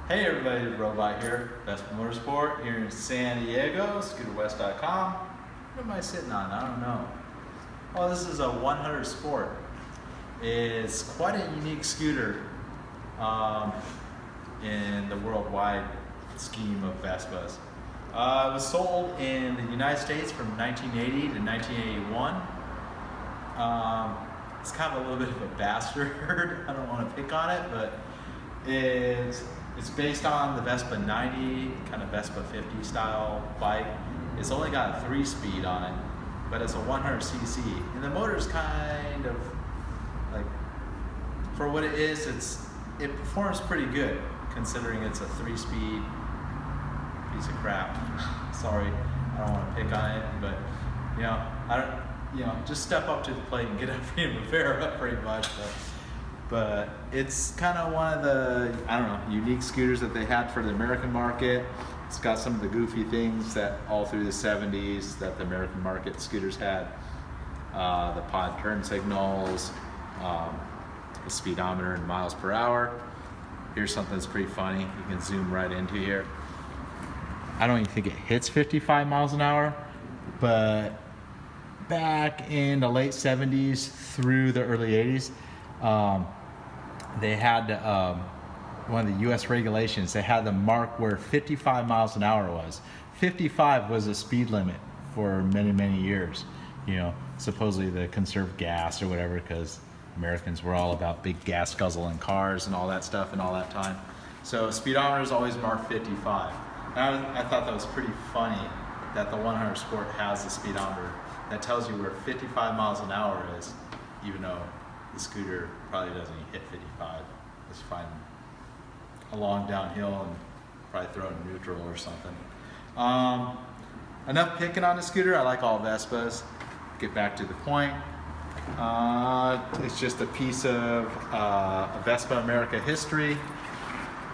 Hey everybody, the Robot here, Vespa Motorsport here in San Diego, scooterwest.com. What am I sitting on? I don't know. Oh, this is a 100 Sport. It's quite a unique scooter in the worldwide scheme of Vespas. It was sold in the United States from 1980 to 1981. It's kind of a little bit of a bastard. I don't want to pick on it, but it's based on the Vespa 90, kind of Vespa 50 style bike. It's only got a 3-speed on it, but it's a 100cc. And the motor's kind of like, for what it is, it performs pretty good considering it's a 3-speed piece of crap. Sorry, I don't want to pick on it, but just step up to the plate and get a Primavera pretty much. But it's kind of one of the, unique scooters that they had for the American market. It's got some of the goofy things that all through the 70s that the American market scooters had. The pod turn signals, the speedometer in miles per hour. Here's something that's pretty funny. You can zoom right into here. I don't even think it hits 55 miles an hour, but back in the late 70s through the early 80s, they had one of the U.S. regulations. They had the mark where 55 miles an hour was. 55 was a speed limit for many, many years. Supposedly to conserve gas or whatever, because Americans were all about big gas guzzling cars and all that stuff in all that time. So speedometers always marked 55. And I thought that was pretty funny that the 100 Sport has a speedometer that tells you where 55 miles an hour is, even though the scooter probably doesn't hit 55. It's fine along downhill and probably throw it in neutral or something. Enough picking on the scooter. I like all Vespas. Get back to the point. It's just a piece of Vespa America history.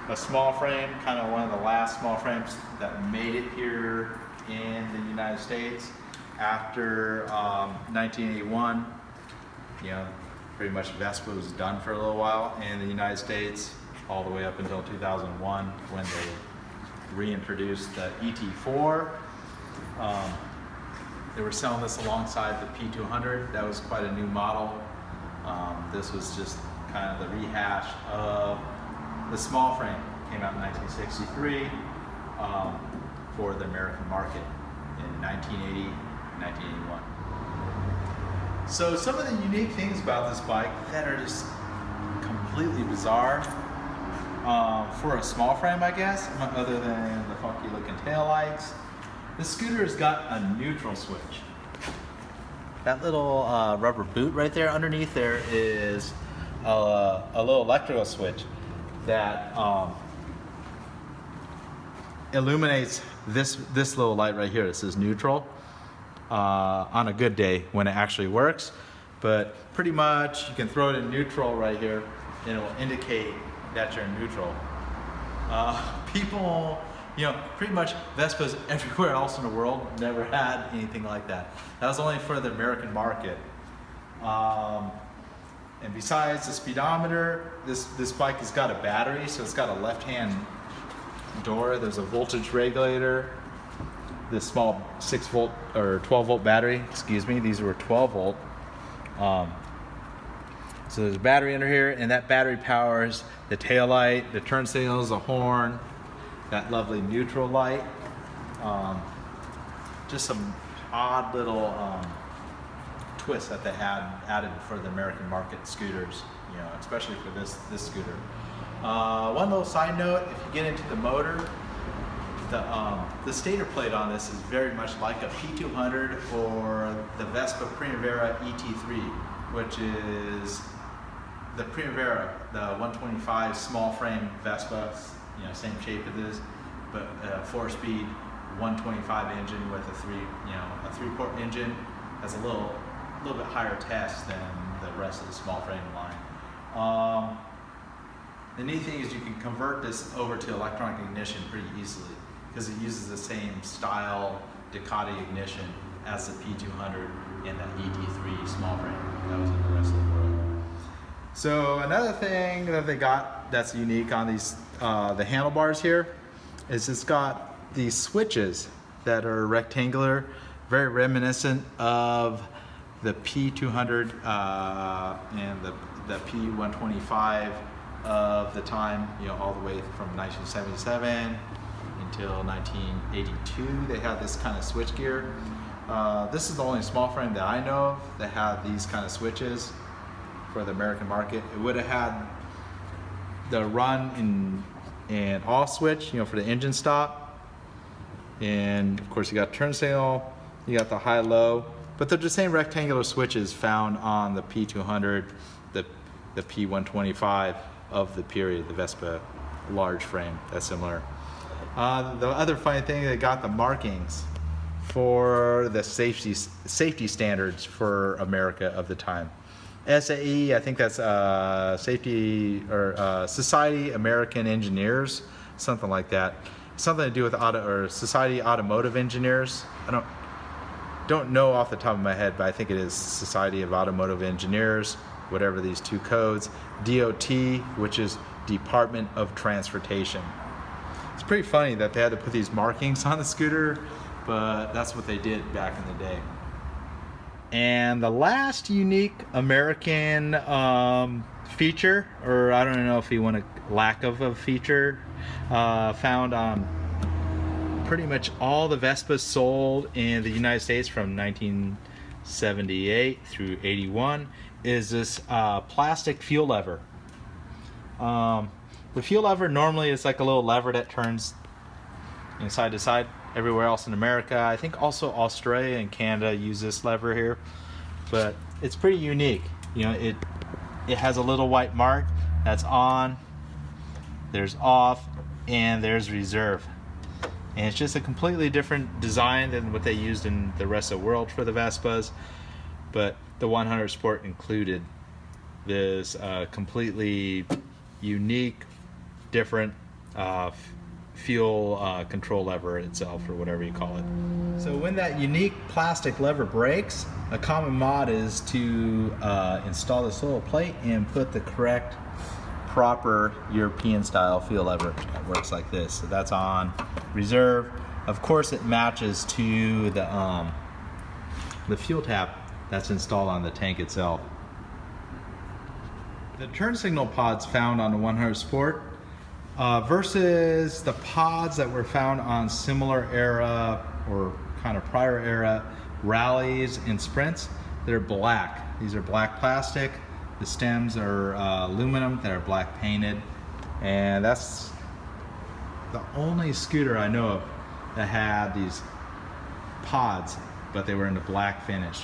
A small frame, kind of one of the last small frames that made it here in the United States after 1981. Pretty much Vespa was done for a little while in the United States, all the way up until 2001 when they reintroduced the ET4. They were selling this alongside the P200. That was quite a new model. This was just kind of the rehash of the small frame. Came out in 1963 for the American market in 1980, 1981. So some of the unique things about this bike that are just completely bizarre for a small frame, I guess, other than the funky looking taillights. The scooter has got a neutral switch. That little rubber boot right there, underneath there is a little electrical switch that illuminates this little light right here. It says neutral. On a good day when it actually works, but pretty much you can throw it in neutral right here and it will indicate that you're in neutral. People, pretty much Vespas everywhere else in the world never had anything like that. That was only for the American market. And besides the speedometer, this bike has got a battery, so it's got a left-hand door. There's a voltage regulator. This small 6-volt or 12-volt battery, these were 12-volt. So there's a battery under here, and that battery powers the tail light, the turn signals, the horn, that lovely neutral light. Just some odd little twists that they had added for the American market scooters, especially for this scooter. One little side note: if you get into the motor, the stator plate on this is very much like a P200 or the Vespa Primavera ET3, which is the Primavera, the 125 small frame Vespa, same shape as this, but a 4-speed 125 engine with a 3-port engine. Has a little bit higher test than the rest of the small frame line. The neat thing is you can convert this over to electronic ignition pretty easily, because it uses the same style Ducati ignition as the P200 and the ET3 small frame that was in the rest of the world. So another thing that they got that's unique on these the handlebars here is it's got these switches that are rectangular, very reminiscent of the P200 and the P125 of the time, you know, all the way from 1977 until 1982. They had this kind of switch gear. This is the only small frame that I know of that had these kind of switches for the American market. It would have had the run and off switch, you know, for the engine stop. And of course you got turn signal, you got the high-low, but they're the same rectangular switches found on the P200, the P125 of the period, the Vespa large frame, that's similar. The other funny thing, they got the markings for the safety standards for America of the time. SAE, I think that's safety or Society American Engineers, something like that. Something to do with Society Automotive Engineers. I don't know off the top of my head, but I think it is Society of Automotive Engineers, whatever these two codes. DOT, which is Department of Transportation. It's pretty funny that they had to put these markings on the scooter, but that's what they did back in the day. And the last unique American feature, or I don't know if you want a lack of a feature, found on pretty much all the Vespas sold in the United States from 1978 through 81, is this plastic fuel lever. The fuel lever normally is like a little lever that turns side to side. Everywhere else in America, I think also Australia and Canada use this lever here, but it's pretty unique. You know, it has a little white mark that's on, there's off, and there's reserve. And it's just a completely different design than what they used in the rest of the world for the Vespas, but the 100 Sport included this completely unique, different fuel control lever itself, or whatever you call it. So when that unique plastic lever breaks, a common mod is to install this little plate and put the correct, proper European style fuel lever. It works like this. So that's on reserve. Of course it matches to the fuel tap that's installed on the tank itself. The turn signal pods found on the 100 Sport versus the pods that were found on similar era or kind of prior era rallies and sprints, they're black. These are black plastic. The stems are aluminum that are black painted, and that's the only scooter I know of that had these pods, but they were in the black finish.